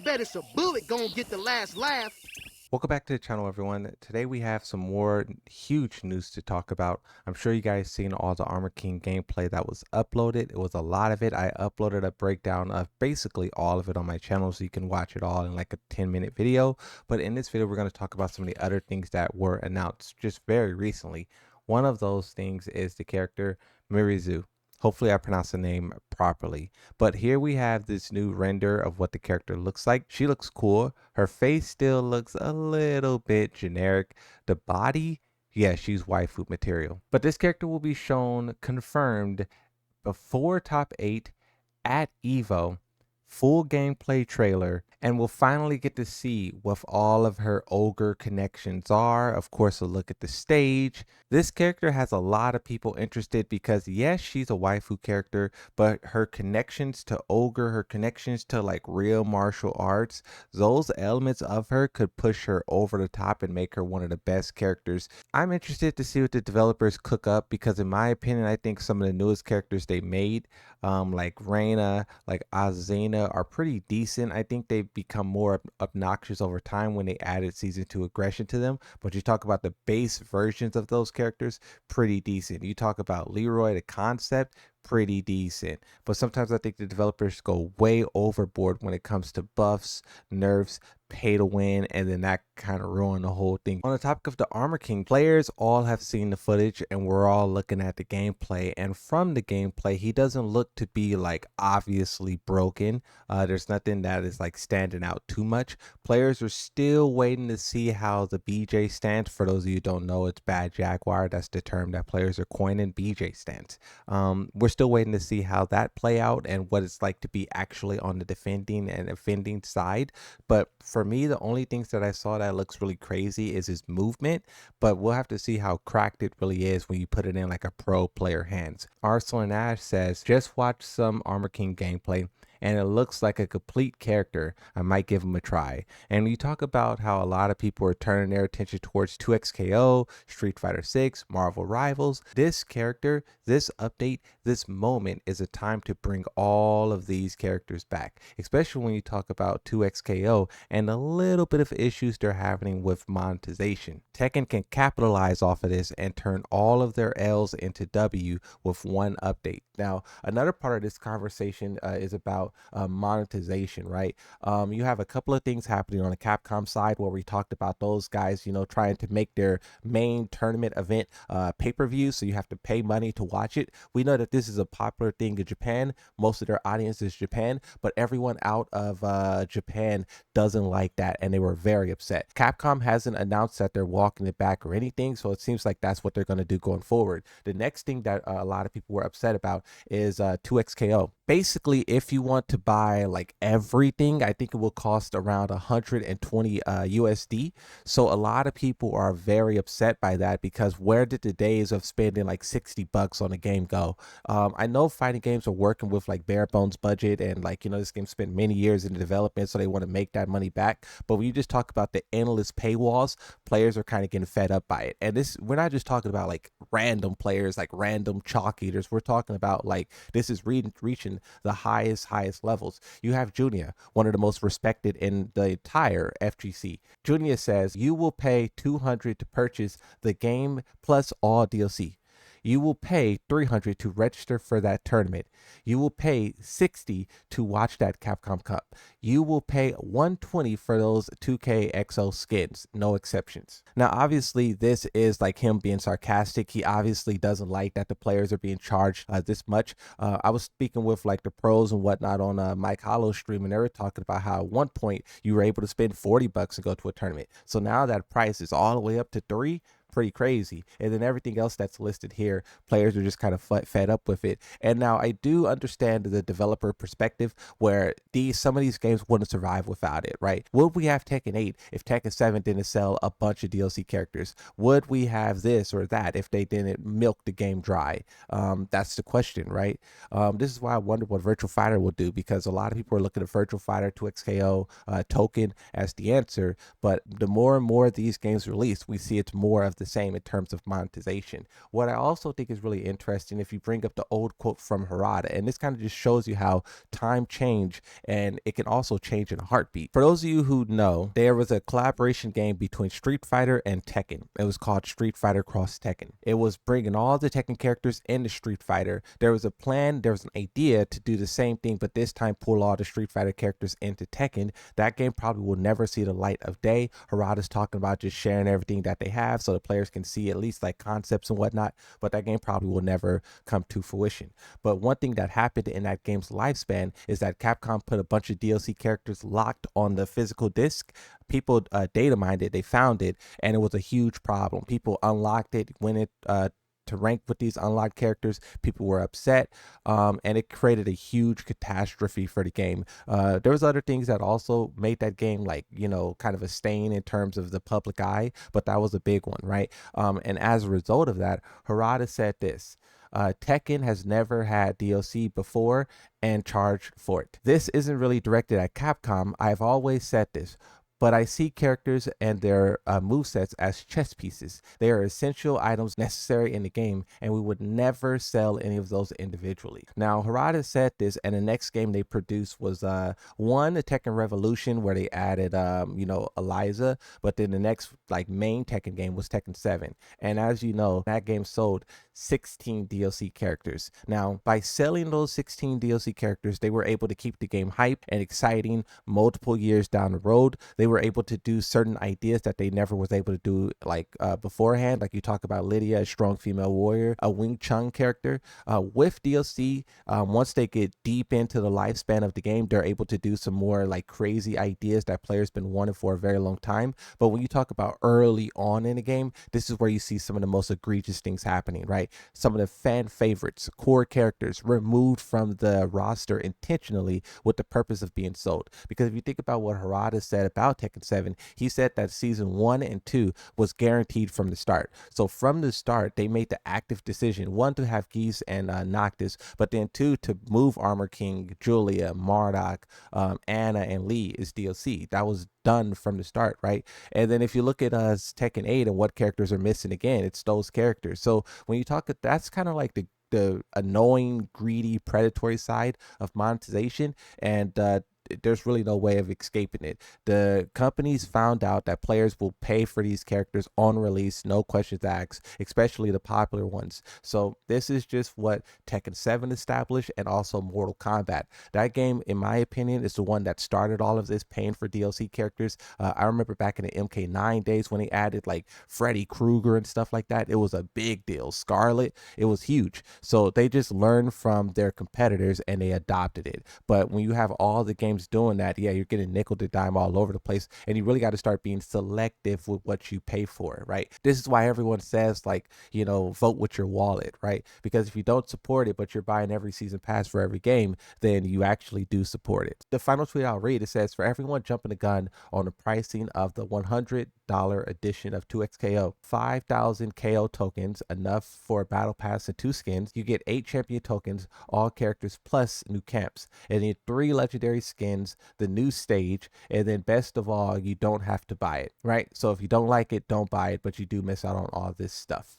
bet it's a bullet gonna get the last laugh. Welcome back to the channel, everyone. Today we have some more huge news to talk about. I'm sure you guys seen all the Armor King gameplay that was uploaded. It was a lot of it. I uploaded a breakdown of basically all of it on my channel, so you can watch it all in like a 10-minute video. But in this video, we're going to talk about some of the other things that were announced just very recently. One of those things is the character Miary. Hopefully I pronounced the name properly. But here we have this new render of what the character looks like. She looks cool. Her face still looks a little bit generic. The body, yeah, she's waifu material. But this character will be shown confirmed before top 8 at EVO. Full gameplay trailer, and we'll finally get to see what all of her ogre connections are. Of course, a look at the stage. This character has a lot of people interested because yes, she's a waifu character, but her connections to ogre, her connections to like real martial arts, those elements of her could push her over the top and make her one of the best characters. I'm interested to see what the developers cook up because in my opinion, I think some of the newest characters they made, like Reina, like Azena, are pretty decent. I think they've become more obnoxious over time when they added season 2 aggression to them. But you talk about the base versions of those characters, pretty decent. You talk about Leroy, the concept, pretty decent. But sometimes I think the developers go way overboard when it comes to buffs, nerfs, pay to win, and then that kind of ruin the whole thing. On the topic of the Armor King, players all have seen the footage and we're all looking at the gameplay, and from the gameplay he doesn't look to be like obviously broken. There's nothing that is like standing out too much. Players are still waiting to see how the BJ stance, for those of you who don't know, it's bad jaguar, that's the term that players are coining, BJ stance. We're still waiting to see how that play out and what it's like to be actually on the defending and offending side. But for me, the only things that I saw that looks really crazy is his movement, but we'll have to see how cracked it really is when you put it in like a pro player hands. Arsenal and Ash says, just watch some Armor King gameplay and it looks like a complete character. I might give him a try. And you talk about how a lot of people are turning their attention towards 2XKO, Street Fighter 6, Marvel Rivals. This character, this update, this moment is a time to bring all of these characters back, especially when you talk about 2XKO and a little bit of issues they're having with monetization. Tekken can capitalize off of this and turn all of their L's into W with one update. Now, another part of this conversation is about monetization, right? You have a couple of things happening on the Capcom side where we talked about those guys, you know, trying to make their main tournament event pay-per-view, so you have to pay money to watch it. We know that this is a popular thing in Japan. Most of their audience is Japan, but everyone out of Japan doesn't like that, and they were very upset. Capcom hasn't announced that they're walking it back or anything, so it seems like that's what they're going to do going forward. The next thing that a lot of people were upset about is 2XKO. Basically, if you want to buy like everything, I think it will cost around 120 USD. So a lot of people are very upset by that because where did the days of spending like 60 bucks on a game go? I know fighting games are working with like bare bones budget and like, you know, this game spent many years in development, so they want to make that money back. But when you just talk about the endless paywalls, players are kind of getting fed up by it. And this, we're not just talking about like random players, like random chalk eaters. We're talking about like this is reaching the highest levels. You have Junia, one of the most respected in the entire FGC. Junia says you will pay $200 to purchase the game plus all DLC. You will pay $300 to register for that tournament. You will pay $60 to watch that Capcom Cup. You will pay $120 for those 2K XO skins, no exceptions. Now, obviously, this is like him being sarcastic. He obviously doesn't like that the players are being charged this much. I was speaking with like the pros and whatnot on Mike Hollow's stream, and they were talking about how at one point you were able to spend 40 bucks and go to a tournament. So now that price is all the way up to $3. Pretty crazy. And then everything else that's listed here, players are just kind of fed up with it. And now I do understand the developer perspective where some of these games wouldn't survive without it, right? Would we have Tekken 8 if Tekken 7 didn't sell a bunch of DLC characters? Would we have this or that if they didn't milk the game dry? That's the question, right? This is why I wonder what Virtual Fighter will do, because a lot of people are looking at Virtual Fighter, 2XKO, Token as the answer. But the more and more these games release, we see it's more of the same in terms of monetization. What I also think is really interesting, if you bring up the old quote from Harada, and this kind of just shows you how time change and it can also change in a heartbeat. For those of you who know, there was a collaboration game between Street Fighter and Tekken. It was called Street Fighter Cross Tekken. It was bringing all the Tekken characters into Street Fighter. There was a plan, there was an idea to do the same thing, but this time pull all the Street Fighter characters into Tekken. That game probably will never see the light of day. Harada's talking about just sharing everything that they have so the players can see at least like concepts and whatnot, but that game probably will never come to fruition. But one thing that happened in that game's lifespan is that Capcom put a bunch of DLC characters locked on the physical disc. People data mined it, they found it, and it was a huge problem. People unlocked it when it to rank with these unlocked characters. People were upset, and it created a huge catastrophe for the game. There was other things that also made that game like, kind of a stain in terms of the public eye, but that was a big one, right? And as a result of that, Harada said this: Tekken has never had DLC before and charged for it. This isn't really directed at Capcom. I've always said this, but I see characters and their movesets as chess pieces. They are essential items necessary in the game, and we would never sell any of those individually. Now, Harada said this, and the next game they produced was one, the Tekken Revolution, where they added, Eliza, but then the next main Tekken game was Tekken 7. And as you know, that game sold 16 DLC characters. Now, by selling those 16 DLC characters, they were able to keep the game hype and exciting multiple years down the road. They were able to do certain ideas that they never was able to do beforehand. Like you talk about Lydia, a strong female warrior, a Wing Chun character. With DLC, once they get deep into the lifespan of the game, they're able to do some more crazy ideas that players been wanting for a very long time. But when you talk about early on in the game, this is where you see some of the most egregious things happening, right? Some of the fan favorites, core characters removed from the roster intentionally with the purpose of being sold. Because if you think about what Harada said about Tekken 7, he said that season 1 and 2 was guaranteed from the start. So from the start, they made the active decision, one, to have Geese and Noctis, but then two, to move Armor King, Julia, Marduk, Anna, and Lee is DLC. That was done from the start, right? And then if you look at Tekken 8 and what characters are missing again, it's those characters. So when you talk, that's kind of like the annoying, greedy, predatory side of monetization, and there's really no way of escaping it. The companies found out that players will pay for these characters on release, no questions asked, especially the popular ones. So this is just what Tekken 7 established, and also Mortal Kombat. That game, in my opinion, is the one that started all of this, paying for DLC characters. I remember back in the MK9 days when they added Freddy Krueger and stuff like that. It was a big deal. Scarlet, it was huge. So they just learned from their competitors and they adopted it. But when you have all the games doing that, yeah, you're getting nickel to dime all over the place, and you really got to start being selective with what you pay for, right? This is why everyone says vote with your wallet, right? Because if you don't support it but you're buying every season pass for every game, then you actually do support it. The final tweet I'll read, it says, for everyone jumping the gun on the pricing of the $100 edition of 2XKO, 5,000 KO tokens, enough for a battle pass and 2 skins. You get 8 champion tokens, all characters plus new camps, and then 3 legendary skins, the new stage, and then best of all, you don't have to buy it, right? So if you don't like it, don't buy it, but you do miss out on all this stuff.